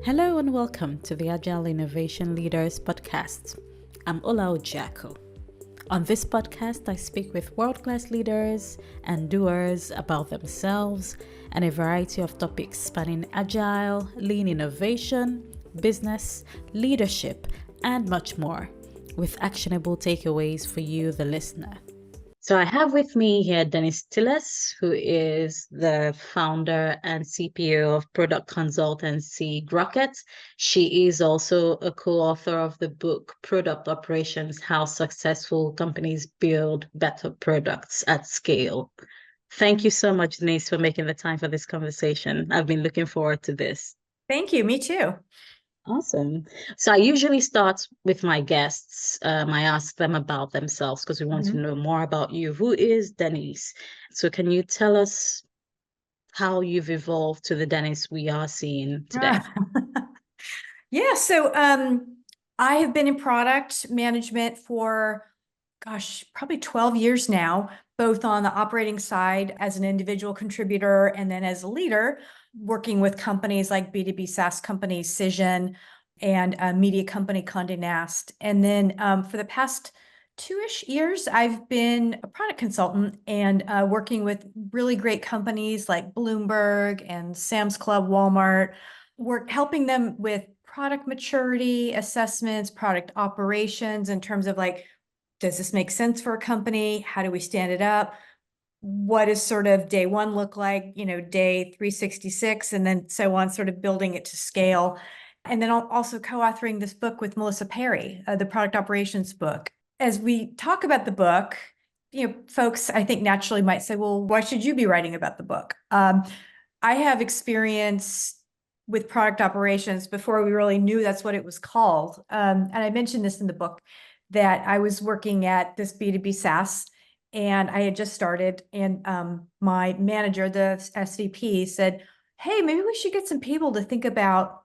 Hello and welcome to the Agile Innovation Leaders Podcast. I'm Ola Ojako. On this podcast, I speak with world-class leaders and doers about themselves and a variety of topics spanning agile, lean innovation, business, leadership, and much more, with actionable takeaways for you, the listener. So I have with me here Denise Tilles, who is the founder and CPO of product consultancy Grocket. She is also a co-author of the book Product Operations: How Successful Companies Build Better Products at Scale. Thank you so much, Denise, for making the time for this conversation. I've been looking forward to this. Thank you. Me too. Awesome. So I usually start with my guests. I ask them about themselves because we want to know more about you. Who is Denise? So can you tell us how you've evolved to the Denise we are seeing today? Yeah. So I have been in product management for, probably 12 years now, both on the operating side as an individual contributor and then as a leader, working with companies like B2B SaaS company Cision and a media company Condé Nast. And then for the past 2-ish years, I've been a product consultant and working with really great companies like Bloomberg and Sam's Club, Walmart, helping them with product maturity assessments, product operations in terms of like, does this make sense for a company? How do we stand it up? What does sort of day one look like, day 366, and then so on, sort of building it to scale. And then also co-authoring this book with Melissa Perri, the product operations book. As we talk about the book, folks, I think naturally might say, well, why should you be writing about the book? I have experience with product operations before we really knew that's what it was called. And I mentioned this in the book, that I was working at this B2B SaaS and I had just started, and my manager, the SVP, said, hey, maybe we should get some people to think about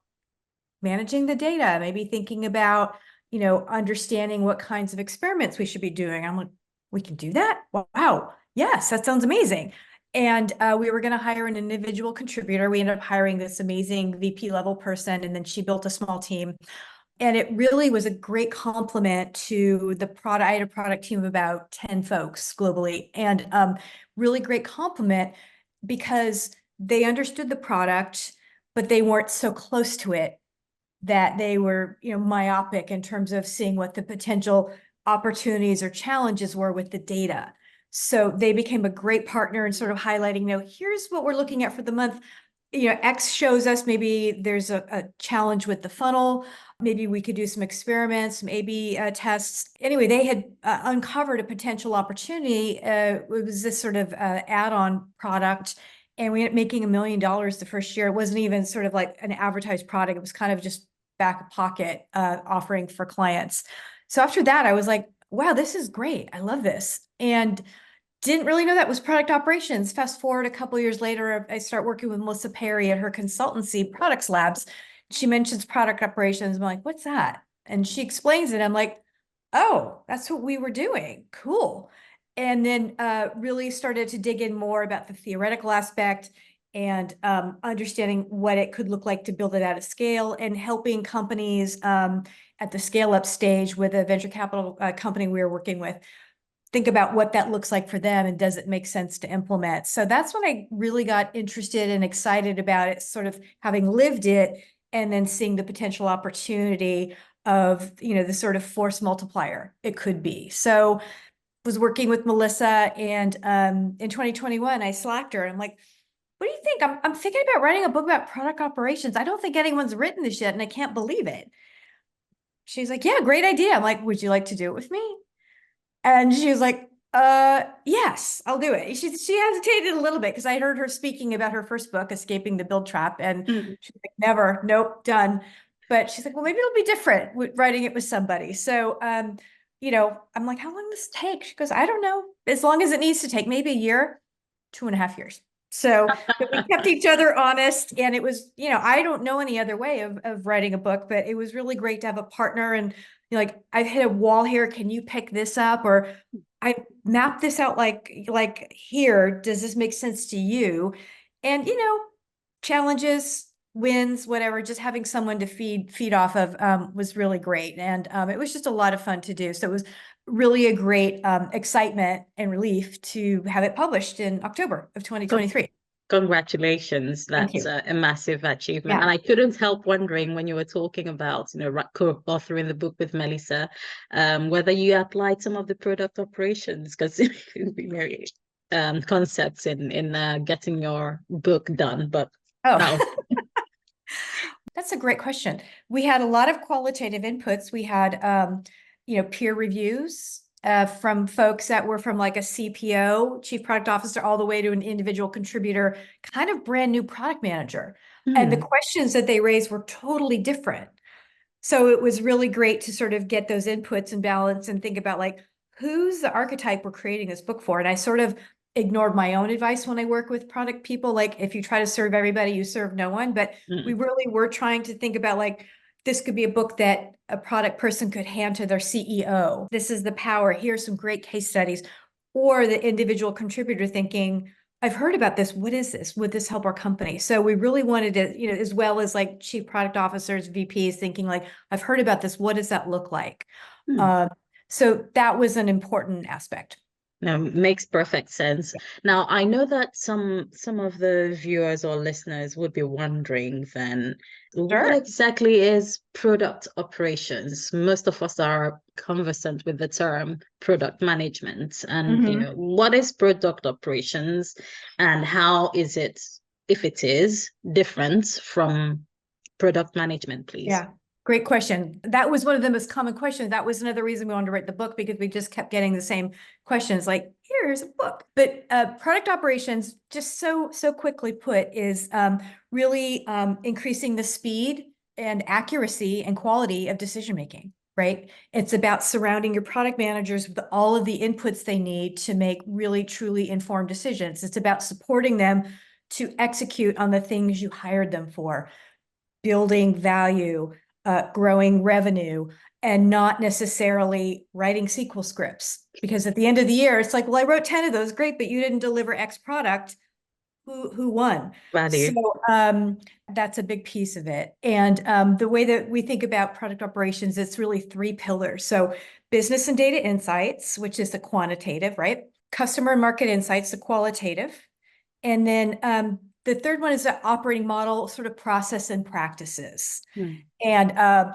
managing the data, maybe thinking about, understanding what kinds of experiments we should be doing. I'm like, we can do that? Wow. Yes, that sounds amazing. And we were going to hire an individual contributor. We ended up hiring this amazing VP level person, and then she built a small team. And it really was a great compliment to the product. I had a product team of about 10 folks globally, and really great compliment because they understood the product, but they weren't so close to it that they were, myopic in terms of seeing what the potential opportunities or challenges were with the data. So they became a great partner in sort of highlighting, here's what we're looking at for the month. X shows us maybe there's a challenge with the funnel. Maybe we could do some experiments, maybe tests. Anyway, they had uncovered a potential opportunity. It was this sort of add-on product, and we ended up making $1 million the first year. It wasn't even sort of like an advertised product. It was kind of just back pocket offering for clients. So after that, I was like, wow, this is great. I love this. And didn't really know that was product operations. Fast forward a couple of years later, I start working with Melissa Perri at her consultancy, Products Labs. She mentions product operations. I'm like, what's that? And she explains it. I'm like, oh, that's what we were doing. Cool. And then really started to dig in more about the theoretical aspect and understanding what it could look like to build it out at scale, and helping companies at the scale up stage with a venture capital company we were working with think about what that looks like for them and does it make sense to implement. So that's when I really got interested and excited about it, sort of having lived it and then seeing the potential opportunity of, the sort of force multiplier it could be. So was working with Melissa, and in 2021, I slacked her. I'm like, what do you think? I'm thinking about writing a book about product operations. I don't think anyone's written this yet, and I can't believe it. She's like, yeah, great idea. I'm like, would you like to do it with me? And she was like, yes, I'll do it. She hesitated a little bit because I heard her speaking about her first book, Escaping the Build Trap. And she's like, never, nope, done. But she's like, well, maybe it'll be different writing it with somebody. So, I'm like, how long does this take? She goes, I don't know, as long as it needs to take, maybe a year, 2.5 years. So but we kept each other honest, and it was, I don't know any other way of writing a book, but it was really great to have a partner. And like, I've hit a wall here. Can you pick this up? Or I mapped this out like here, does this make sense to you? And, challenges, wins, whatever, just having someone to feed off of was really great. And it was just a lot of fun to do. So it was really a great excitement and relief to have it published in October of 2023. Congratulations. Thank That's you. a massive achievement. Yeah. And I couldn't help wondering when you were talking about, co-authoring the book with Melissa, whether you applied some of the product operations, because concepts in getting your book done. But Oh, that's a great question. We had a lot of qualitative inputs. We had, peer reviews from folks that were from like a CPO, chief product officer, all the way to an individual contributor, kind of brand new product manager. And the questions that they raised were totally different. So it was really great to sort of get those inputs and balance and think about like, who's the archetype we're creating this book for? And I sort of ignored my own advice when I work with product people. Like if you try to serve everybody, you serve no one. But we really were trying to think about like, this could be a book that a product person could hand to their CEO. This is the power. Here's some great case studies. Or the individual contributor thinking, I've heard about this. What is this? Would this help our company? So we really wanted to, as well as like chief product officers, VPs thinking like, I've heard about this. What does that look like? So that was an important aspect. No, makes perfect sense. Now, I know that some of the viewers or listeners would be wondering then, what Sure. exactly is product operations? Most of us are conversant with the term product management. And, what is product operations and how is it, if it is, different from product management, please? Yeah. Great question. That was one of the most common questions. That was another reason we wanted to write the book, because we just kept getting the same questions like, here's a book. But product operations, just so quickly put, is really increasing the speed and accuracy and quality of decision making, right? It's about surrounding your product managers with all of the inputs they need to make really, truly informed decisions. It's about supporting them to execute on the things you hired them for, building value, growing revenue, and not necessarily writing SQL scripts. Because at the end of the year, it's like, well, I wrote 10 of those, great, but you didn't deliver X product. Who won? Value. So that's a big piece of it. And the way that we think about product operations, it's really 3 pillars. So business and data insights, which is the quantitative, right? Customer and market insights, the qualitative. And then the third one is the operating model, sort of process and practices. And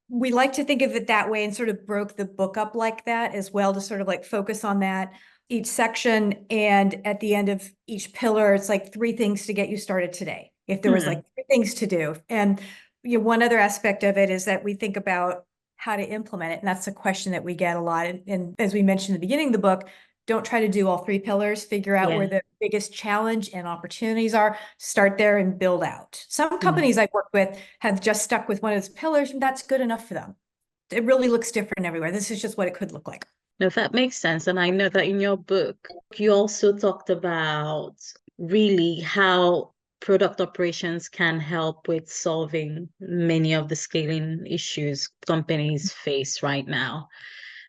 we like to think of it that way, and sort of broke the book up like that as well, to sort of like focus on that each section. And at the end of each pillar, it's like 3 things to get you started today. If there was like 3 things to do. And one other aspect of it is that we think about how to implement it. And that's a question that we get a lot. And as we mentioned in the beginning of the book, don't try to do all 3 pillars, figure out where the biggest challenge and opportunities are, start there and build out. Some companies I've worked with have just stuck with one of those pillars, and that's good enough for them. It really looks different everywhere. This is just what it could look like. No, that makes sense. And I know that in your book, you also talked about really how product operations can help with solving many of the scaling issues companies face right now.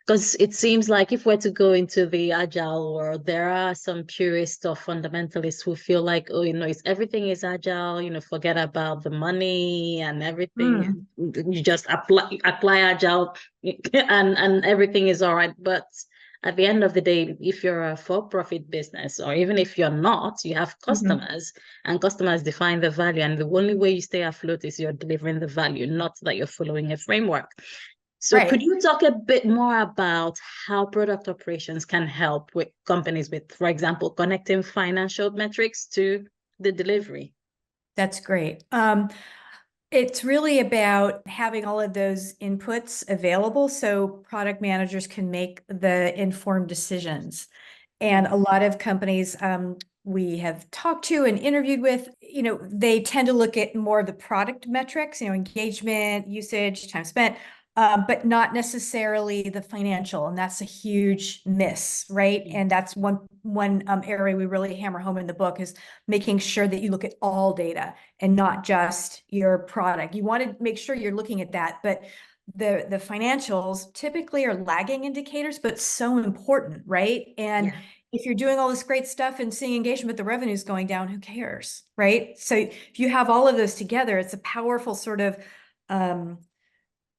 Because it seems like if we're to go into the agile world, there are some purists or fundamentalists who feel like, oh, it's everything is agile, forget about the money and everything. You just apply agile and everything is all right. But at the end of the day, if you're a for-profit business, or even if you're not, you have customers, and customers define the value. And the only way you stay afloat is you're delivering the value, not that you're following a framework. So could you talk a bit more about how product operations can help with companies with, for example, connecting financial metrics to the delivery? That's great. It's really about having all of those inputs available so product managers can make the informed decisions. And a lot of companies we have talked to and interviewed with, they tend to look at more of the product metrics, engagement, usage, time spent, but not necessarily the financial. And that's a huge miss, right? And that's one area we really hammer home in the book, is making sure that you look at all data and not just your product. You want to make sure you're looking at that, but the financials typically are lagging indicators, but so important, right? And if you're doing all this great stuff and seeing engagement, but the revenue's going down, who cares, right? So if you have all of those together, it's a powerful sort of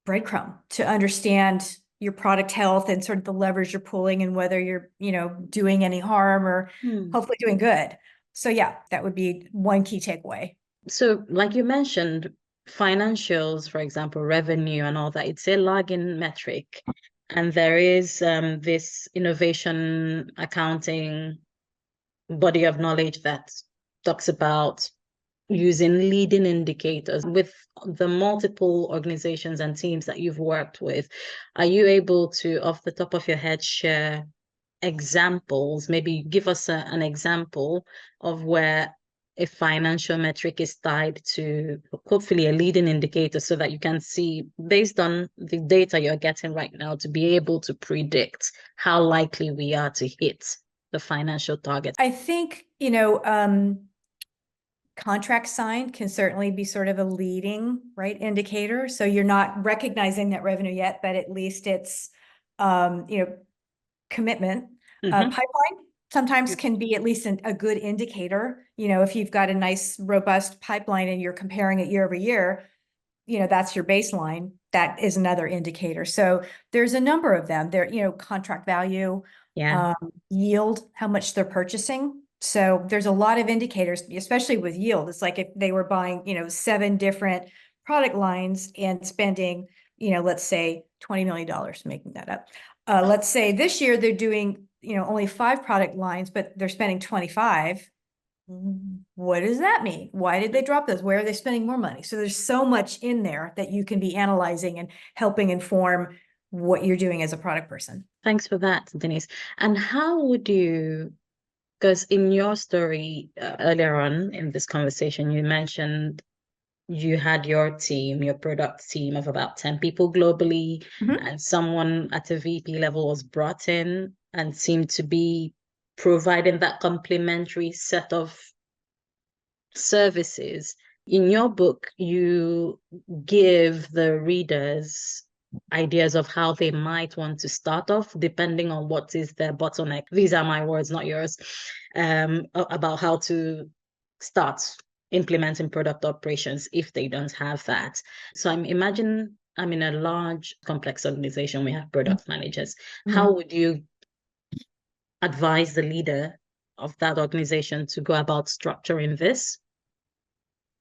breadcrumb to understand your product health and sort of the levers you're pulling and whether you're, doing any harm or hopefully doing good. So yeah, that would be one key takeaway. So, like you mentioned, financials, for example, revenue and all that, it's a lagging metric. And there is this innovation accounting body of knowledge that talks about using leading indicators. With the multiple organizations and teams that you've worked with, are you able to, off the top of your head, share examples? Maybe give us an example of where a financial metric is tied to hopefully a leading indicator so that you can see, based on the data you're getting right now, to be able to predict how likely we are to hit the financial target. I think, contract signed can certainly be sort of a leading, right, indicator. So you're not recognizing that revenue yet, but at least it's, commitment. Pipeline sometimes can be at least a good indicator. If you've got a nice, robust pipeline and you're comparing it year over year, that's your baseline. That is another indicator. So there's a number of them there, contract value, yield, how much they're purchasing. So there's a lot of indicators, especially with yield. It's like if they were buying, 7 different product lines and spending, let's say $20 million, making that up. Let's say this year they're doing, only 5 product lines, but they're spending 25. What does that mean? Why did they drop those? Where are they spending more money? So there's so much in there that you can be analyzing and helping inform what you're doing as a product person. Thanks for that, Denise. And how would you, because in your story earlier on in this conversation, you mentioned you had your team, your product team of about 10 people globally, and someone at a VP level was brought in and seemed to be providing that complementary set of services. In your book, you give the readers ideas of how they might want to start off, depending on what is their bottleneck. These are my words, not yours, about how to start implementing product operations if they don't have that. So I'm in a large, complex organization. We have product managers. How would you advise the leader of that organization to go about structuring this?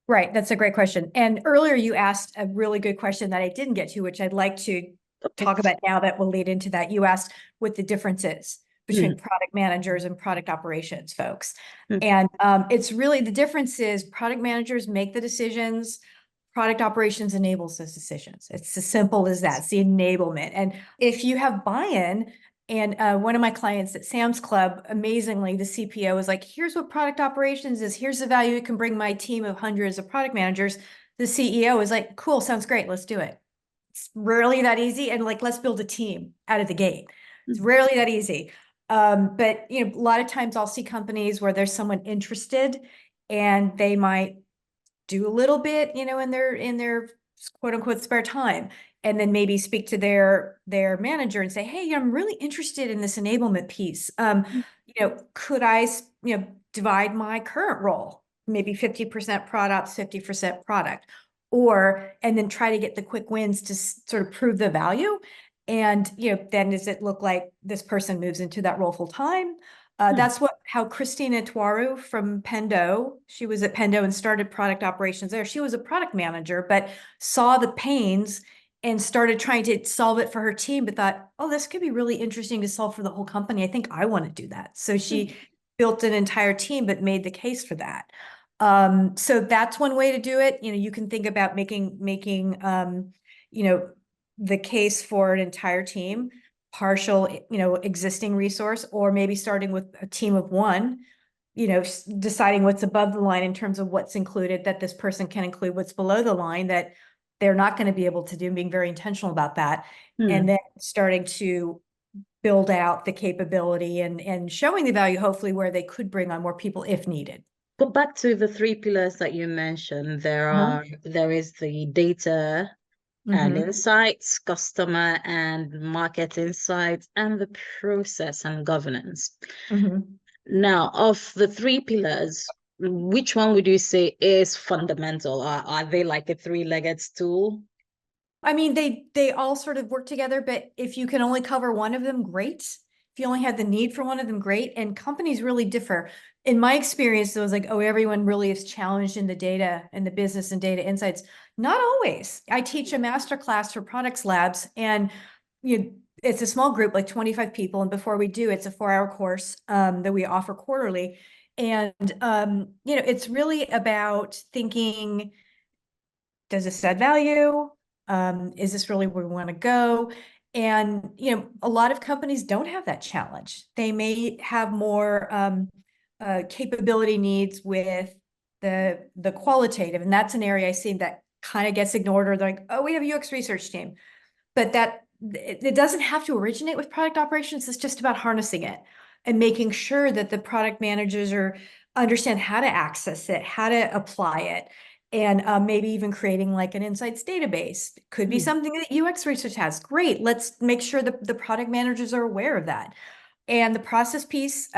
Right. That's a great question. And earlier you asked a really good question that I didn't get to, which I'd like to talk about now that will lead into that. You asked what the difference is between product managers and product operations folks. And it's really, the difference is product managers make the decisions, product operations enables those decisions. It's as simple as that. It's the enablement. And if you have buy-in, and one of my clients at Sam's Club, amazingly, the CPO was like, here's what product operations is. Here's the value it can bring my team of hundreds of product managers. The CEO is like, cool, sounds great. Let's do it. It's rarely that easy. And like, let's build a team out of the gate. It's rarely that easy. But, a lot of times I'll see companies where there's someone interested and they might do a little bit, in their quote unquote spare time, and then maybe speak to their manager and say, hey, I'm really interested in this enablement piece. Could I, divide my current role, maybe 50% product, 50% product, and then try to get the quick wins to sort of prove the value. And, then does it look like this person moves into that role full time? That's how Christina Tuaru from Pendo, she was at Pendo and started product operations there. She was a product manager, but saw the pains and started trying to solve it for her team, but thought, oh, this could be really interesting to solve for the whole company. I think I want to do that. So she built an entire team, but made the case for that. So that's one way to do it. You can think about making the case for an entire team, partial, existing resource, or maybe starting with a team of one, deciding what's above the line in terms of what's included, that this person can include, what's below the line that they're not going to be able to do, being very intentional about that. And then starting to build out the capability and showing the value, hopefully, where they could bring on more people if needed. But back to the 3 pillars that you mentioned, there is the data and Mm-hmm. insights, customer and market insights, and the process and governance. Mm-hmm. Now, of the three pillars, which one would you say is fundamental? Are they like a three-legged stool? I mean, they all sort of work together, but if you can only cover one of them, great. If you only have the need for one of them, great. And companies really differ. In my experience, it was like, oh, everyone really is challenged in the data and the business and data insights. Not always. I teach a master class for products labs, and it's a small group, like 25 people. And before we do, it's a 4-hour course that we offer quarterly. And it's really about thinking, does this add value? Is this really where we want to go? And a lot of companies don't have that challenge. They may have more capability needs with the qualitative, and that's an area I see that kind of gets ignored, or they're like, oh, we have a UX research team, but that it doesn't have to originate with product operations. It's just about harnessing it and making sure that the product managers understand how to access it, how to apply it, and maybe even creating like an insights database. Could be something that UX research has. Great. Let's make sure that the product managers are aware of that. And the process piece,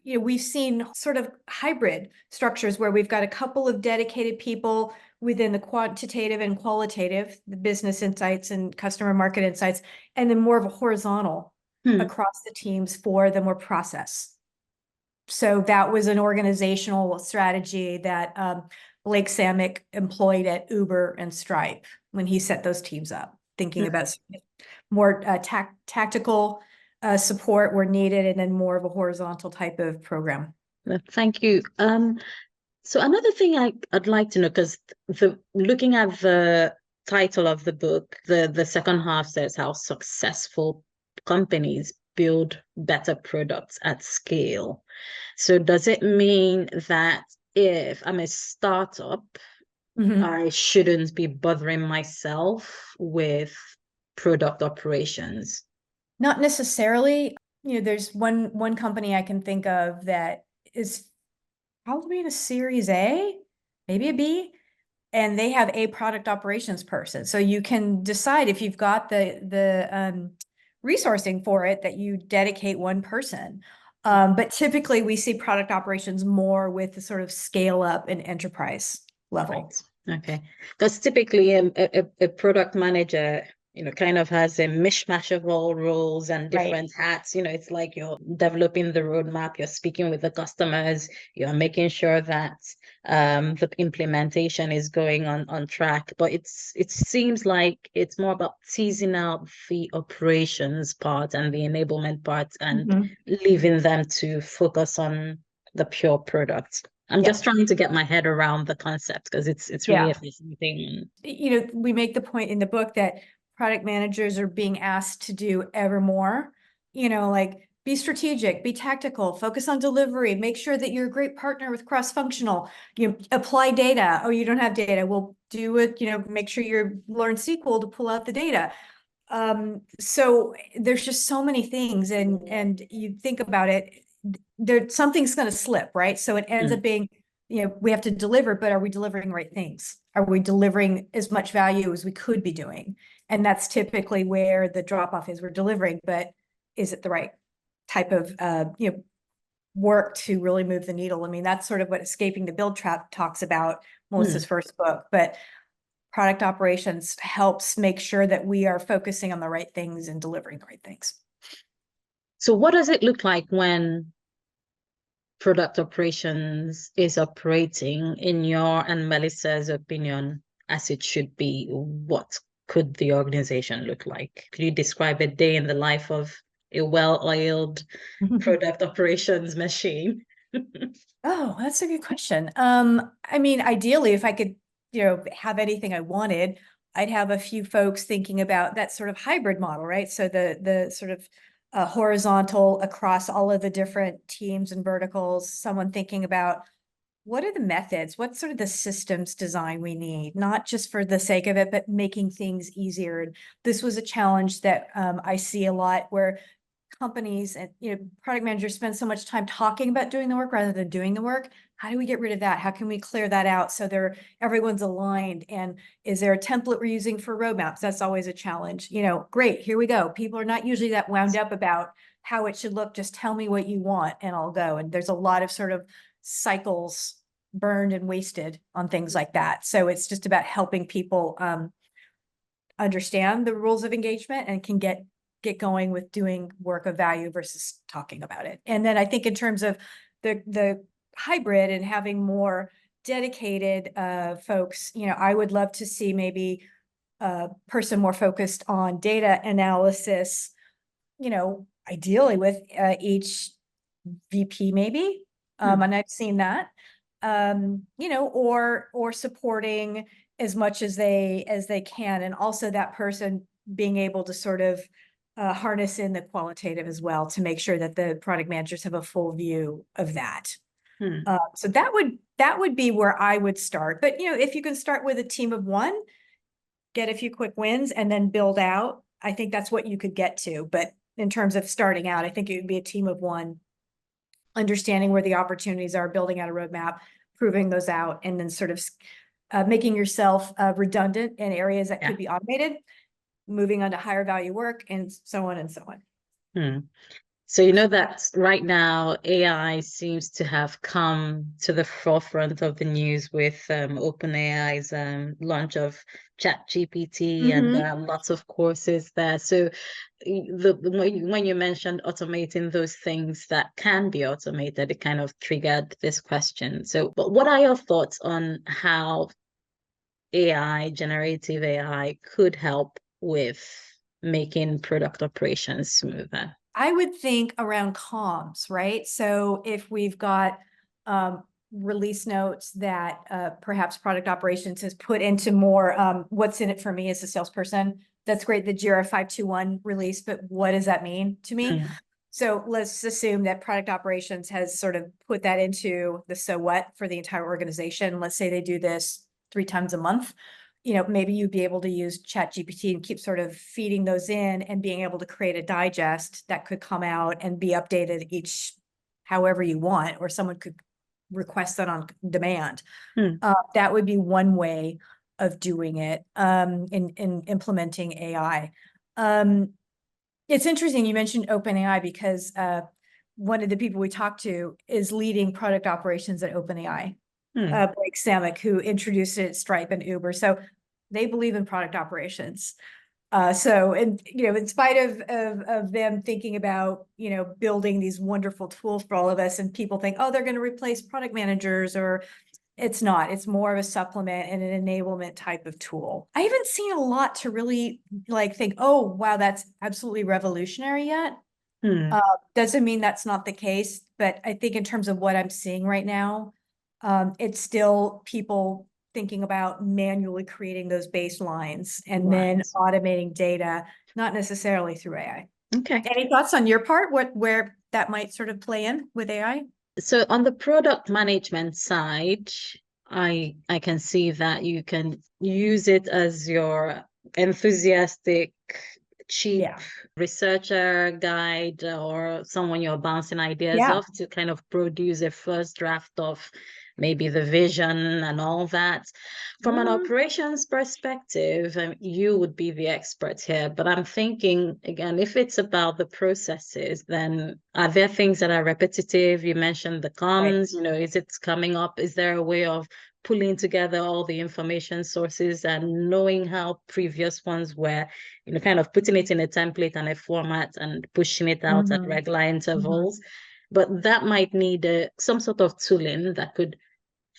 we've seen sort of hybrid structures where we've got a couple of dedicated people within the quantitative and qualitative, the business insights and customer market insights, and then more of a horizontal across the teams for the more process. So that was an organizational strategy that Blake Samick employed at Uber and Stripe when he set those teams up, thinking about more tactical support where needed, and then more of a horizontal type of program. Thank you. So another thing I'd like to know, because looking at the title of the book, the second half says how successful companies build better products at scale. So does it mean that if I'm a startup, I shouldn't be bothering myself with product operations? Not necessarily. There's one company I can think of that is probably in a Series A, maybe a B, and they have a product operations person. So you can decide, if you've got the resourcing for it, that you dedicate one person. But typically we see product operations more with the sort of scale up and enterprise level. Right. Okay. Because typically a product manager, kind of has a mishmash of all roles and different hats. It's like you're developing the roadmap, you're speaking with the customers, you're making sure that the implementation is going on track. But it seems like it's more about teasing out the operations part and the enablement part and leaving them to focus on the pure product. I'm just trying to get my head around the concept, because it's really a fascinating. We make the point in the book that product managers are being asked to do ever more, like be strategic, be tactical, focus on delivery, make sure that you're a great partner with cross-functional, apply data. Oh, you don't have data. Well, do it, make sure you learn SQL to pull out the data. So there's just so many things, and you think about it, something's going to slip, right? So it ends up being, we have to deliver, but are we delivering the right things? Are we delivering as much value as we could be doing? And that's typically where the drop off is. We're delivering, but is it the right type of work to really move the needle? I mean, that's sort of what Escaping the Build Trap talks about, Melissa's first book. But product operations helps make sure that we are focusing on the right things and delivering the right things. So what does it look like when product operations is operating, in your and Melissa's opinion, as it should be? What could the organization look like? Could you describe a day in the life of a well-oiled product operations machine? Oh, that's a good question. I mean, ideally, if I could, have anything I wanted, I'd have a few folks thinking about that sort of hybrid model, right? So the sort of horizontal across all of the different teams and verticals, someone thinking about what are the methods, what's sort of the systems design we need, not just for the sake of it, but making things easier. And this was a challenge that I see a lot, where companies and product managers spend so much time talking about doing the work rather than doing the work. How do we get rid of that? How can we clear that out so everyone's aligned? And is there a template we're using for roadmaps? That's always a challenge. Great, here we go. People are not usually that wound up about how it should look. Just tell me what you want and I'll go. And there's a lot of sort of cycles burned and wasted on things like that. So it's just about helping people understand the rules of engagement and can get going with doing work of value versus talking about it. And then I think in terms of the hybrid and having more dedicated folks, I would love to see maybe a person more focused on data analysis, ideally with each VP maybe. And I've seen that, or supporting as much as they can. And also that person being able to sort of harness in the qualitative as well to make sure that the product managers have a full view of that. So that would be where I would start. But, if you can start with a team of one, get a few quick wins and then build out, I think that's what you could get to. But in terms of starting out, I think it would be a team of one, understanding where the opportunities are, building out a roadmap, proving those out, and then sort of making yourself redundant in areas that could be automated, moving on to higher value work, and so on and so on. So that right now AI seems to have come to the forefront of the news with OpenAI's launch of ChatGPT, and there are lots of courses there. So when you mentioned automating those things that can be automated, it kind of triggered this question. So, but what are your thoughts on how AI, generative AI, could help with making product operations smoother? I would think around comms, right? So if we've got release notes that perhaps product operations has put into more, what's in it for me as a salesperson, that's great, the Jira 521 release, but what does that mean to me? So let's assume that product operations has sort of put that into the so what for the entire organization. Let's say they do this 3 times a month. Maybe you'd be able to use ChatGPT and keep sort of feeding those in and being able to create a digest that could come out and be updated each however you want, or someone could request that on demand. That would be one way of doing it in implementing AI. It's interesting you mentioned OpenAI because one of the people we talked to is leading product operations at OpenAI. Blake Samick, who introduced it at Stripe and Uber. So they believe in product operations. In spite of them thinking about, building these wonderful tools for all of us, and people think, oh, they're going to replace product managers, or it's not. It's more of a supplement and an enablement type of tool. I haven't seen a lot to really think, oh, wow, that's absolutely revolutionary yet. Doesn't mean that's not the case, but I think in terms of what I'm seeing right now, it's still people thinking about manually creating those baselines and then automating data, not necessarily through AI. Okay. Any thoughts on your part, where that might sort of play in with AI? So on the product management side, I can see that you can use it as your enthusiastic, cheap researcher guide, or someone you're bouncing ideas off to kind of produce a first draft of maybe the vision and all that. From an operations perspective, you would be the expert here, but I'm thinking, again, if it's about the processes, then are there things that are repetitive? You mentioned the comms, is it coming up? Is there a way of pulling together all the information sources and knowing how previous ones were, kind of putting it in a template and a format and pushing it out at regular intervals? But that might need some sort of tooling that could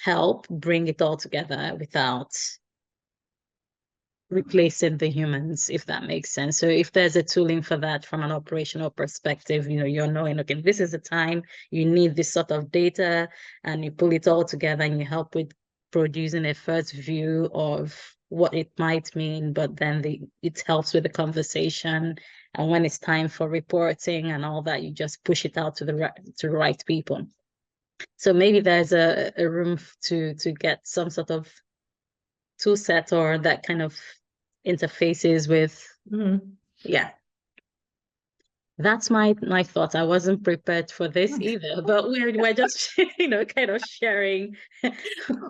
help bring it all together without replacing the humans, if that makes sense. So if there's a tooling for that from an operational perspective, you're knowing, okay, this is the time you need this sort of data, and you pull it all together and you help with producing a first view of what it might mean, but then it helps with the conversation. And when it's time for reporting and all that, you just push it out to the right people. So maybe there's a room to get some sort of tool set or that kind of interfaces with. That's my thoughts. I wasn't prepared for this either, but we're just kind of sharing Yeah,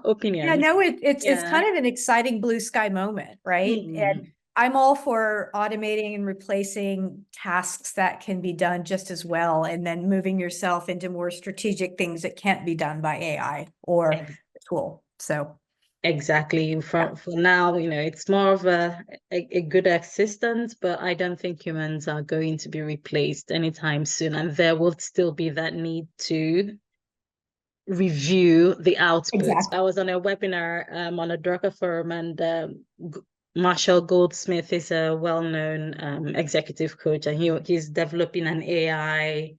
opinions. no, it's Yeah. kind of an exciting blue sky moment, right? And Mm. I'm all for automating and replacing tasks that can be done just as well, and then moving yourself into more strategic things that can't be done by AI or a tool. So Exactly. yeah, For now, it's more of a good assistance, but I don't think humans are going to be replaced anytime soon. And there will still be that need to review the outputs. exactly. I was on a webinar on a Drucker forum, and Marshall Goldsmith is a well-known executive coach, and he's developing an AI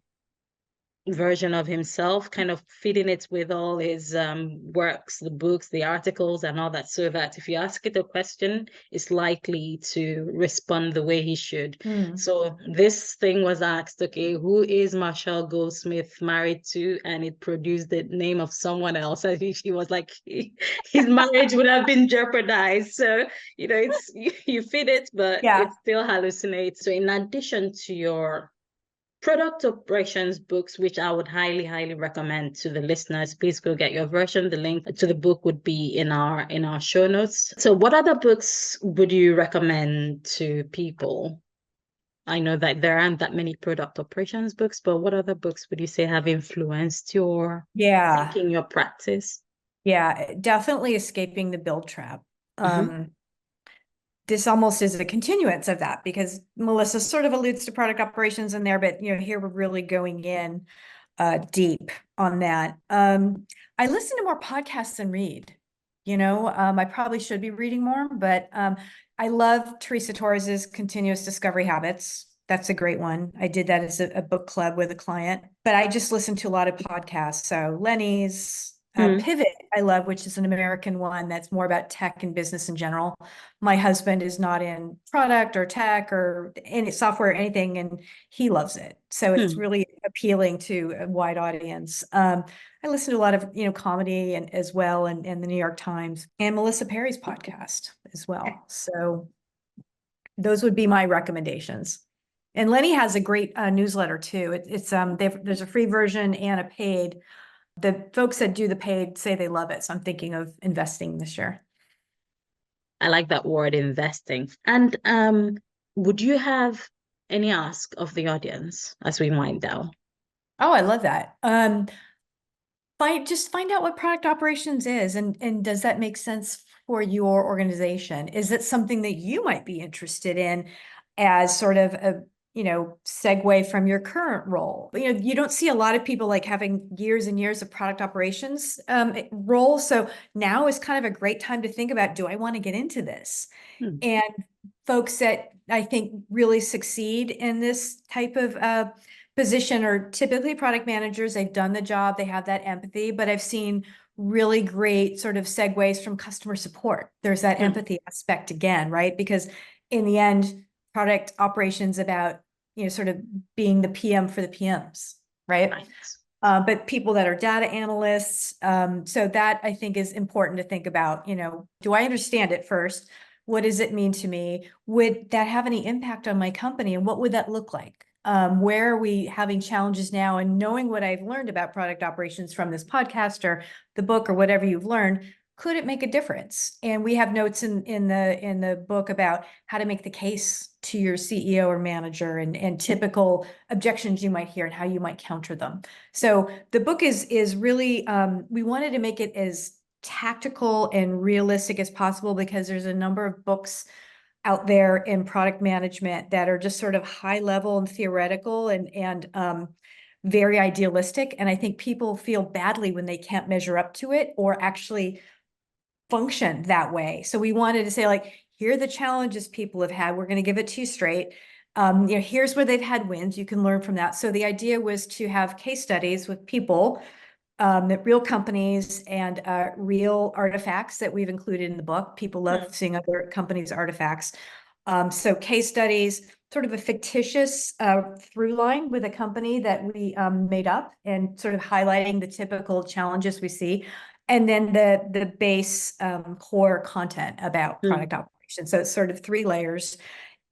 version of himself, kind of feeding it with all his works, the books, the articles, and all that, so that if you ask it a question, it's likely to respond the way he should. Mm. So this thing was asked, okay, who is Marshall Goldsmith married to? And it produced the name of someone else. And he was like, his marriage would have been jeopardized. So, it's you feed it, but Yeah. it still hallucinates. So in addition to your product operations books, which I would highly, highly recommend to the listeners. Please go get your version. The link to the book would be in our show notes. So what other books would you recommend to people? I know that there aren't that many product operations books, but what other books would you say have influenced your Yeah. thinking, your practice? Yeah, definitely escaping the build trap. Mm-hmm. This almost is a continuance of that because Melissa sort of alludes to product operations in there, but here we're really going in deep on that. I listen to more podcasts than read. I probably should be reading more, but I love Teresa Torres's Continuous Discovery Habits. That's a great one. I did that as a book club with a client, but I just listen to a lot of podcasts. So Lenny's Pivot, I love, which is an American one that's more about tech and business in general. My husband is not in product or tech or any software or anything, and he loves it. So it's Mm-hmm. really appealing to a wide audience. I listen to a lot of comedy and as well, and the New York Times and Melissa Perri's podcast as well. So those would be my recommendations. And Lenny has a great newsletter too. There's a free version and a paid. The folks that do the paid say they love it, so I'm thinking of investing this year. I like that word, investing. And would you have any ask of the audience as we wind down? Oh, I love that. Find out what product operations is, and does that make sense for your organization? Is it something that you might be interested in as sort of a segue from your current role? You don't see a lot of people like having years and years of product operations role. So now is kind of a great time to think about, do I want to get into this? Hmm. And folks that I think really succeed in this type of position are typically product managers. They've done the job, they have that empathy, but I've seen really great sort of segues from customer support. There's that Hmm. empathy aspect again, right? Because in the end, product operations about, sort of being the PM for the PMs, right? Right. But people that are data analysts, so that I think is important to think about, do I understand it first? What does it mean to me? Would that have any impact on my company? And what would that look like? Where are we having challenges now? And knowing what I've learned about product operations from this podcast or the book or whatever you've learned, could it make a difference? And we have notes in the book about how to make the case to your CEO or manager and typical objections you might hear and how you might counter them. So the book is really we wanted to make it as tactical and realistic as possible because there's a number of books out there in product management that are just sort of high level and theoretical and very idealistic. And I think people feel badly when they can't measure up to it or actually function that way. So we wanted to say, like, here are the challenges people have had. We're going to give it to you straight. Here's where they've had wins. You can learn from that. So the idea was to have case studies with people, real companies and real artifacts that we've included in the book. People love seeing other companies' artifacts. So case studies, sort of a fictitious through line with a company that we made up and sort of highlighting the typical challenges we see. And then the base core content about Hmm. product operations. So it's sort of three layers.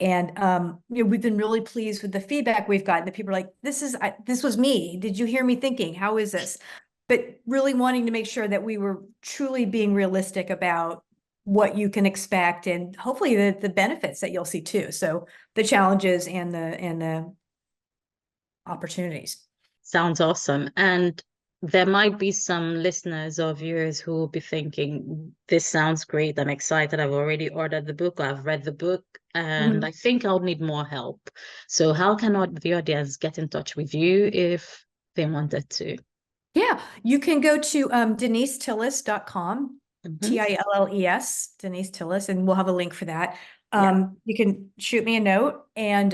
And we've been really pleased with the feedback we've gotten. That people are like, this was me. Did you hear me thinking? How is this? But really wanting to make sure that we were truly being realistic about what you can expect, and hopefully the benefits that you'll see too. So the challenges and the opportunities. Sounds awesome. And there might be some listeners or viewers who will be thinking, this sounds great. I'm excited. I've already ordered the book, or I've read the book, and I think I'll need more help. So how can the audience get in touch with you if they wanted to? Yeah, you can go to denisetilles.com, Mhm. Tilles, Denise Tilles, and we'll have a link for that. Yeah. You can shoot me a note, and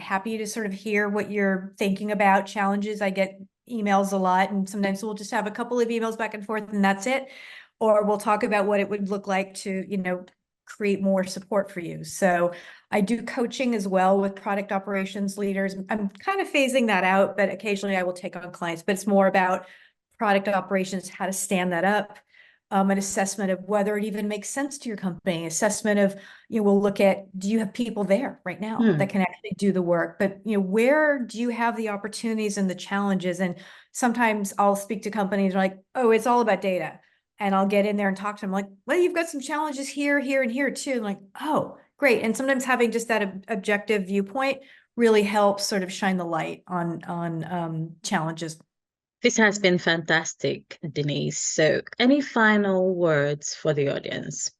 happy to sort of hear what you're thinking about challenges. I get emails a lot, and sometimes we'll just have a couple of emails back and forth, and that's it. Or we'll talk about what it would look like to, create more support for you. So I do coaching as well with product operations leaders. I'm kind of phasing that out, but occasionally I will take on clients, but it's more about product operations, how to stand that up, an assessment of whether it even makes sense to your company, assessment of, we'll look at, do you have people there right now that can actually do the work? But, where do you have the opportunities and the challenges? And sometimes I'll speak to companies like, oh, it's all about data. And I'll get in there and talk to them like, well, you've got some challenges here, here, and here too. And like, oh, great. And sometimes having just that objective viewpoint really helps sort of shine the light on challenges. This has been fantastic, Denise. So any final words for the audience?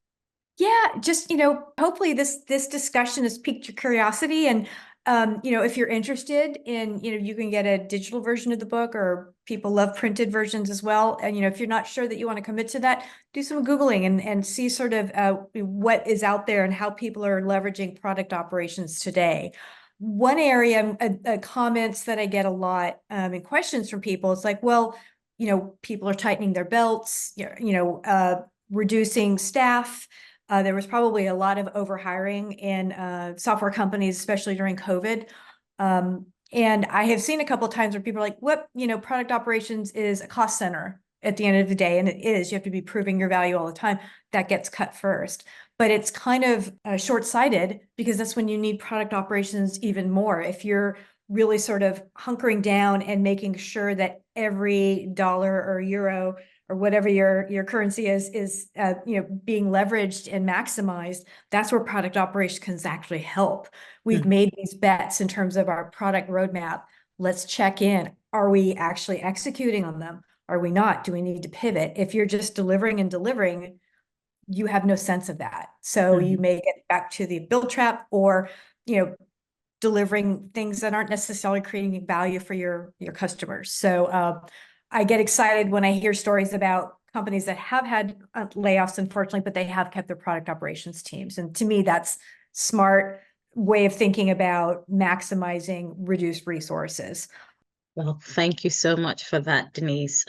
Yeah, just, hopefully this discussion has piqued your curiosity, and if you're interested in, you can get a digital version of the book, or people love printed versions as well. And, if you're not sure that you want to commit to that, do some Googling and see sort of what is out there and how people are leveraging product operations today. One area, comments that I get a lot in questions from people, it's like, well, people are tightening their belts, reducing staff. There was probably a lot of overhiring in software companies, especially during COVID. And I have seen a couple of times where people are like, what, product operations is a cost center at the end of the day. And it is, you have to be proving your value all the time. That gets cut first. But it's kind of short-sighted, because that's when you need product operations even more. If you're really sort of hunkering down and making sure that every dollar or euro or whatever your currency is being leveraged and maximized, that's where product operations can actually help. We've made these bets in terms of our product roadmap. Let's check in. Are we actually executing on them? Are we not? Do we need to pivot? If you're just delivering and delivering, you have no sense of that. So you may get back to the build trap, or, delivering things that aren't necessarily creating value for your customers. So I get excited when I hear stories about companies that have had layoffs, unfortunately, but they have kept their product operations teams. And to me, that's smart way of thinking about maximizing reduced resources. Well, thank you so much for that, Denise.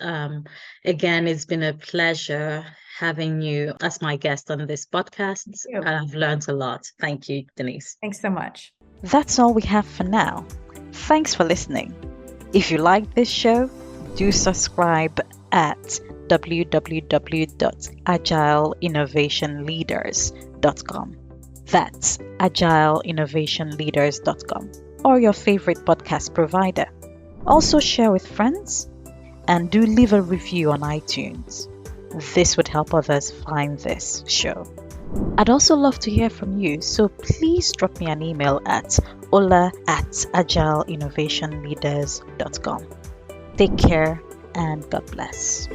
Again, it's been a pleasure having you as my guest on this podcast. I've learned a lot. Thank you, Denise. Thanks so much. That's all we have for now. Thanks for listening. If you like this show, do subscribe at www.agileinnovationleaders.com. That's agileinnovationleaders.com, or your favorite podcast provider. Also share with friends, and do leave a review on iTunes. This would help others find this show. I'd also love to hear from you, so please drop me an email at ola@agileinnovationleaders.com. Take care and God bless.